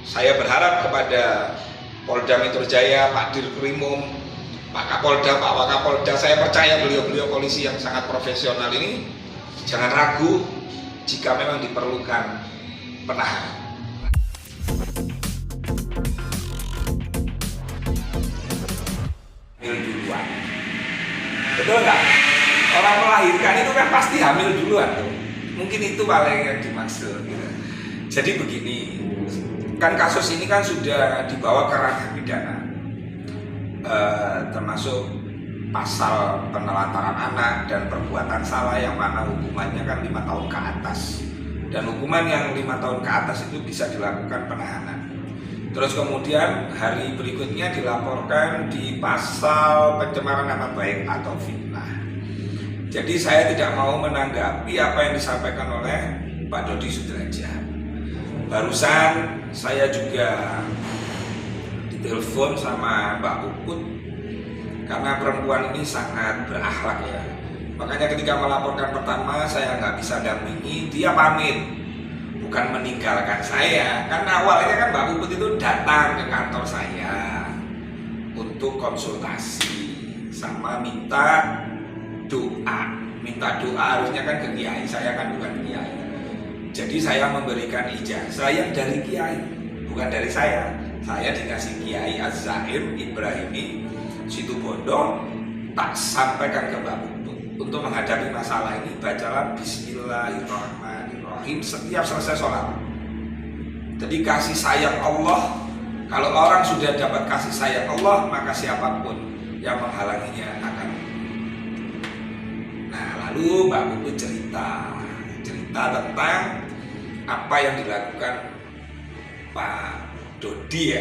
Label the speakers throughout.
Speaker 1: saya berharap kepada Polda Metro Jaya, Pak Dirkrimum, Pak Kapolda, Pak Wakapolda, saya percaya beliau-beliau polisi yang sangat profesional ini jangan ragu jika memang diperlukan penahanan. Hamil duluan, betul nggak? Orang melahirkan itu kan pasti hamil duluan tuh. Mungkin itu paling yang dimaksud. Gitu. Jadi begini, kan kasus ini kan sudah dibawa ke ranah pidana, termasuk pasal penelantaran anak dan perbuatan salah yang mana hukumannya kan 5 tahun ke atas, dan hukuman yang 5 tahun ke atas itu bisa dilakukan penahanan. Terus kemudian hari berikutnya dilaporkan di pasal pencemaran nama baik atau fitnah. Jadi saya tidak mau menanggapi apa yang disampaikan oleh Pak Dodi Sudrajat. Barusan saya juga ditelepon sama Mbak Puput karena perempuan ini sangat berakhlak ya. Makanya ketika melaporkan pertama saya nggak bisa dampingi, dia pamit, bukan meninggalkan saya. Kan awalnya kan Mbak Puput itu datang ke kantor saya untuk konsultasi sama minta doa. Harusnya kan ke kiai, saya kan bukan kiai. Jadi saya memberikan ijazah yang dari kiai, bukan dari saya. Saya dikasih Kiai Az-Zaim Ibrahimi Situbondo, tak sampaikan ke Mbak Puput untuk menghadapi masalah ini bacalah Bismillahirrahmanirrahim setiap selesai sholat. Jadi kasih sayang Allah, kalau orang sudah dapat kasih sayang Allah, maka siapapun yang menghalanginya akan. Nah, lalu Mbak Puput cerita tentang apa yang dilakukan Pak Dodi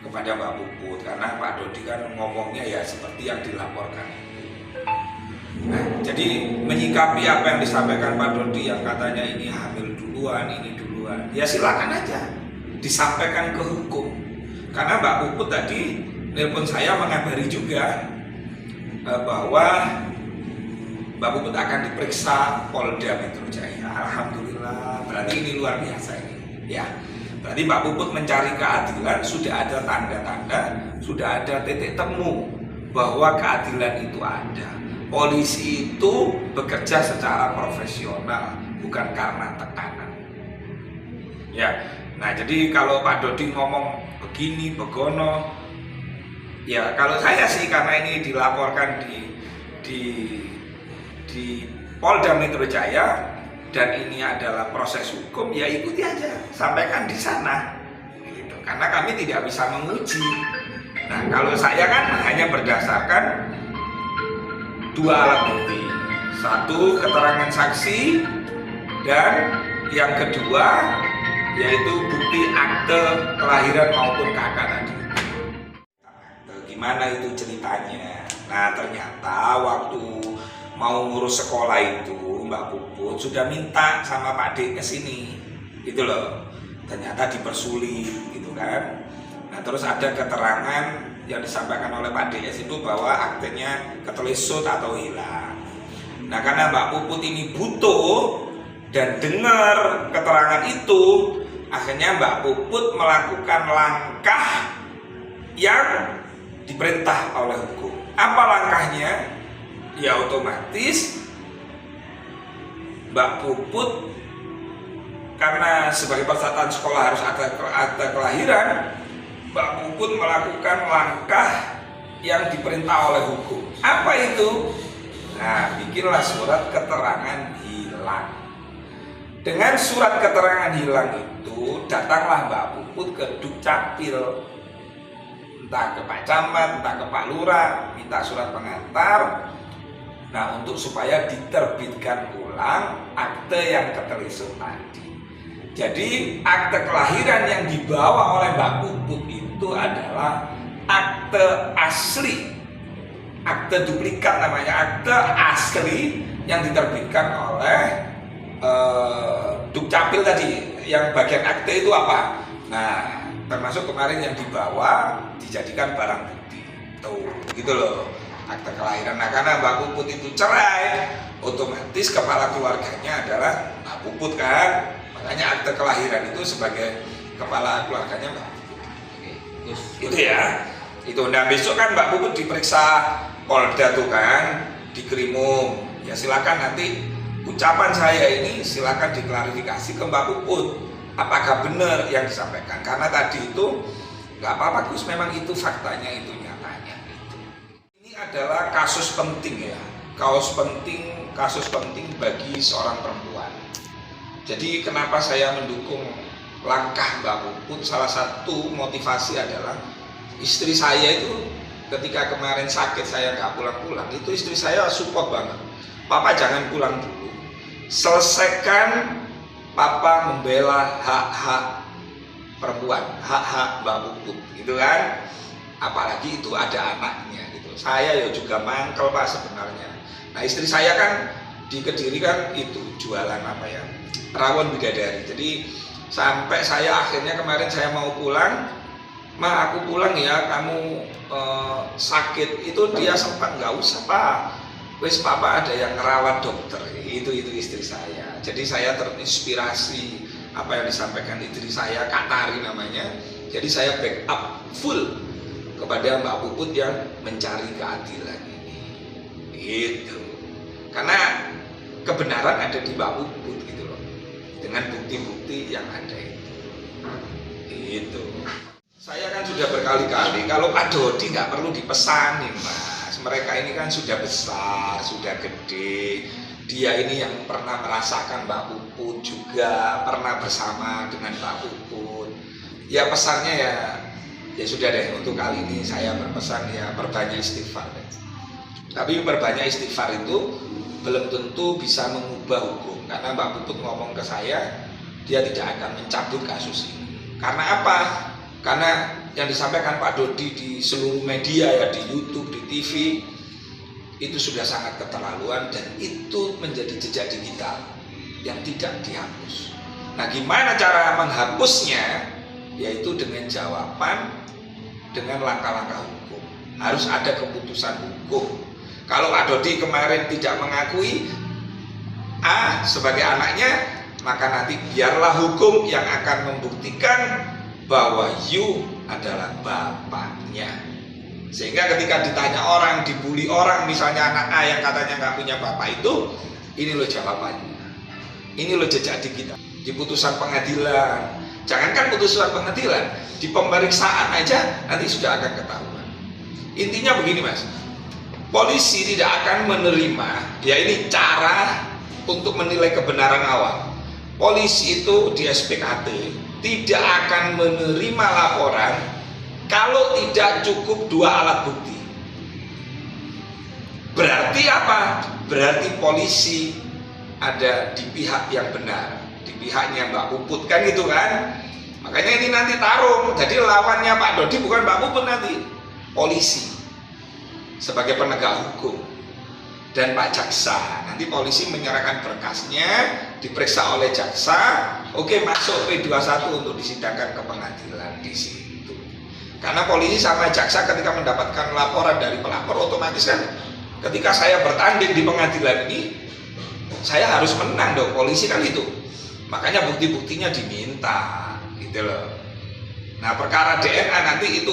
Speaker 1: kepada Mbak Puput, karena Pak Dodi kan ngomongnya ya seperti yang dilaporkan. Nah, jadi menyikapi apa yang disampaikan Pak Dodi yang katanya ini hamil duluan, ya silakan aja disampaikan ke hukum. Karena Mbak Puput tadi nelpon saya mengabari juga bahwa Mbak Puput akan diperiksa Polda Metro Jaya. Alhamdulillah, berarti ini luar biasa ini. Ya, berarti Mbak Puput mencari keadilan, sudah ada tanda-tanda, sudah ada titik temu bahwa keadilan itu ada. Polisi itu bekerja secara profesional, bukan karena tekanan. Ya, nah jadi kalau Pak Dodi ngomong begini, begono, ya kalau saya sih karena ini dilaporkan di Polda Metro Jaya dan ini adalah proses hukum, ya ikuti aja, sampaikan di sana gitu. Karena kami tidak bisa menguji. Nah, kalau saya kan hanya berdasarkan 2 alat bukti, 1 keterangan saksi, dan yang kedua yaitu bukti akte kelahiran maupun KK tadi. Gimana itu ceritanya? Nah, ternyata waktu mau ngurus sekolah itu Mbak Puput sudah minta sama Pak D ke sini, gitu loh. Ternyata dipersulit, gitu kan. Nah, terus ada keterangan yang disampaikan oleh Pak DS itu bahwa aktenya ketelisut atau hilang. Nah, karena Mbak Puput ini butuh dan dengar keterangan itu, akhirnya Mbak Puput melakukan langkah yang diperintah oleh hukum. Apa langkahnya? Ya otomatis Mbak Puput karena sebagai peserta sekolah harus ada akte kelahiran, Mbak Puput melakukan langkah yang diperintah oleh hukum. Apa itu? Nah, bikinlah surat keterangan hilang. Dengan surat keterangan hilang itu datanglah Mbak Puput ke Dukcapil, entah ke Pak Camat, entah ke Pak Lurah, minta surat pengantar. Nah, untuk supaya diterbitkan ulang akte yang ketelisut tadi. Jadi akte kelahiran yang dibawa oleh Mbak Puput itu adalah akte asli, akte duplikat namanya, akte asli yang diterbitkan oleh Dukcapil tadi. Yang bagian akte itu apa? Nah, termasuk kemarin yang dibawa dijadikan barang bukti. Tuh, gitu loh. Akte kelahiran. Nah, karena Mbak Puput itu cerai, otomatis kepala keluarganya adalah Mbak Puput kan. Makanya akte kelahiran itu sebagai kepala keluarganya Mbak. Itu ya. Itu. Nah besok kan Mbak Puput diperiksa Polda tuh kan, di Krimum. Ya silakan nanti ucapan saya ini silakan diklarifikasi ke Mbak Puput. Apakah benar yang disampaikan? Karena tadi itu nggak apa-apa Gus, memang itu faktanya, itu nyatanya. Gitu. Ini adalah kasus penting ya, kasus penting bagi seorang perempuan. Jadi kenapa saya mendukung langkah Mbak Puput? Salah satu motivasi adalah istri saya itu ketika kemarin sakit saya nggak pulang-pulang, itu istri saya support banget. Papa jangan pulang dulu, selesaikan Papa membela hak-hak perempuan, hak-hak Mbak Puput, gitu kan? Apalagi itu ada anaknya, gitu. Saya ya juga mangkel Pak sebenarnya. Nah istri saya kan di Kediri kan itu jualan apa ya, rawon bidadari. Jadi sampai saya akhirnya kemarin saya mau pulang, Ma aku pulang ya, kamu sakit. Itu dia sempat nggak usah Pak, wis Papa ada yang ngerawat dokter. Itu istri saya. Jadi saya terinspirasi apa yang disampaikan istri saya, Katari namanya. Jadi saya backup full kepada Mbak Puput yang mencari keadilan ini. Gitu. Karena kebenaran ada di Mbak Puput gitu loh. Dengan bukti-bukti yang ada itu. Gitu. Saya kan sudah berkali-kali, kalau Pak Dodi nggak perlu dipesanin Mas. Mereka ini kan sudah besar, sudah gede. Dia ini yang pernah merasakan Mbak Puput juga, pernah bersama dengan Mbak Puput. Ya pesannya ya sudah deh, untuk kali ini saya berpesan ya perbanyak istighfar deh. Tapi perbanyak istighfar itu belum tentu bisa mengubah hukum. Karena Mbak Puput ngomong ke saya, dia tidak akan mencabut kasus ini. Karena apa? Karena yang disampaikan Pak Dodi di seluruh media ya, di YouTube, di TV, itu sudah sangat keterlaluan dan itu menjadi jejak digital yang tidak dihapus. Nah gimana cara menghapusnya? Yaitu dengan jawaban, dengan langkah-langkah hukum. Harus ada keputusan hukum. Kalau Pak Dodi kemarin tidak mengakui A sebagai anaknya, maka nanti biarlah hukum yang akan membuktikan bahwa you adalah bapaknya. Sehingga ketika ditanya orang, dibully orang, misalnya anak A yang katanya nggak punya bapak itu, ini loh jawabannya. Ini loh jejak digital. Di putusan pengadilan, jangankan putusan pengadilan, di pemeriksaan aja nanti sudah akan ketahuan. Intinya begini Mas, polisi tidak akan menerima, ya ini cara untuk menilai kebenaran awal. Polisi itu di SPKT tidak akan menerima laporan kalau tidak cukup 2 alat bukti. Berarti apa? Berarti polisi ada di pihak yang benar, di pihaknya Mbak Puput kan gitu kan. Makanya ini nanti tarung. Jadi lawannya Pak Dodi bukan Mbak Puput nanti, polisi sebagai penegak hukum dan Pak Jaksa. Nanti polisi menyerahkan berkasnya, diperiksa oleh jaksa, oke masuk P21 untuk disidangkan ke pengadilan di situ. Karena polisi sama jaksa ketika mendapatkan laporan dari pelapor, otomatis kan ketika saya bertanding di pengadilan ini, saya harus menang dong, polisi kan itu. Makanya bukti-buktinya diminta, gitu loh. Nah perkara DNA nanti itu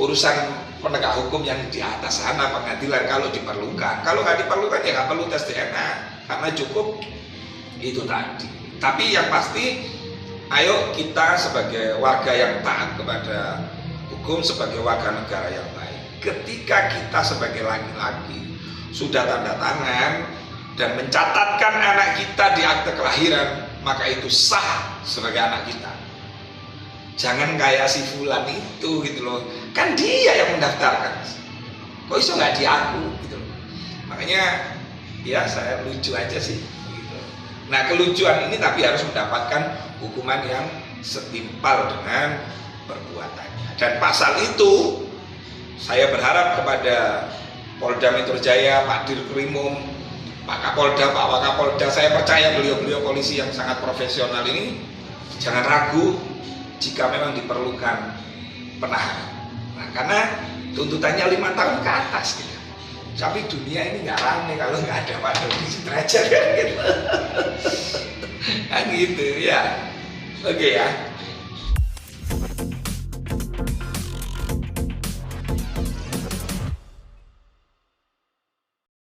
Speaker 1: urusan penegak hukum yang di atas sana, pengadilan kalau diperlukan. Kalau nggak diperlukan ya nggak perlu tes DNA, karena cukup itu tadi. Tapi yang pasti, ayo kita sebagai warga yang taat kepada hukum, sebagai warga negara yang baik, ketika kita sebagai laki-laki sudah tanda tangan dan mencatatkan anak kita di akte kelahiran, maka itu sah sebagai anak kita. Jangan kayak si Fulan itu gitu loh, kan dia yang mendaftarkan, kok iso nggak di aku gitu loh. Makanya ya saya lucu aja sih gitu. Nah kelucuan ini tapi harus mendapatkan hukuman yang setimpal dengan perbuatannya. Dan pasal itu saya berharap kepada Polda Metro Jaya, Pak Dirkrimum, Pak Kapolda, Pak Wakapolda, saya percaya beliau-beliau polisi yang sangat profesional ini jangan ragu jika memang diperlukan penahanan. Nah, karena tuntutannya 5 tahun ke atas gitu. Tapi dunia ini nggak ramai kalau nggak ada Pak Dodi Sudrajat kan gitu. Kan gitu ya. Oke ya.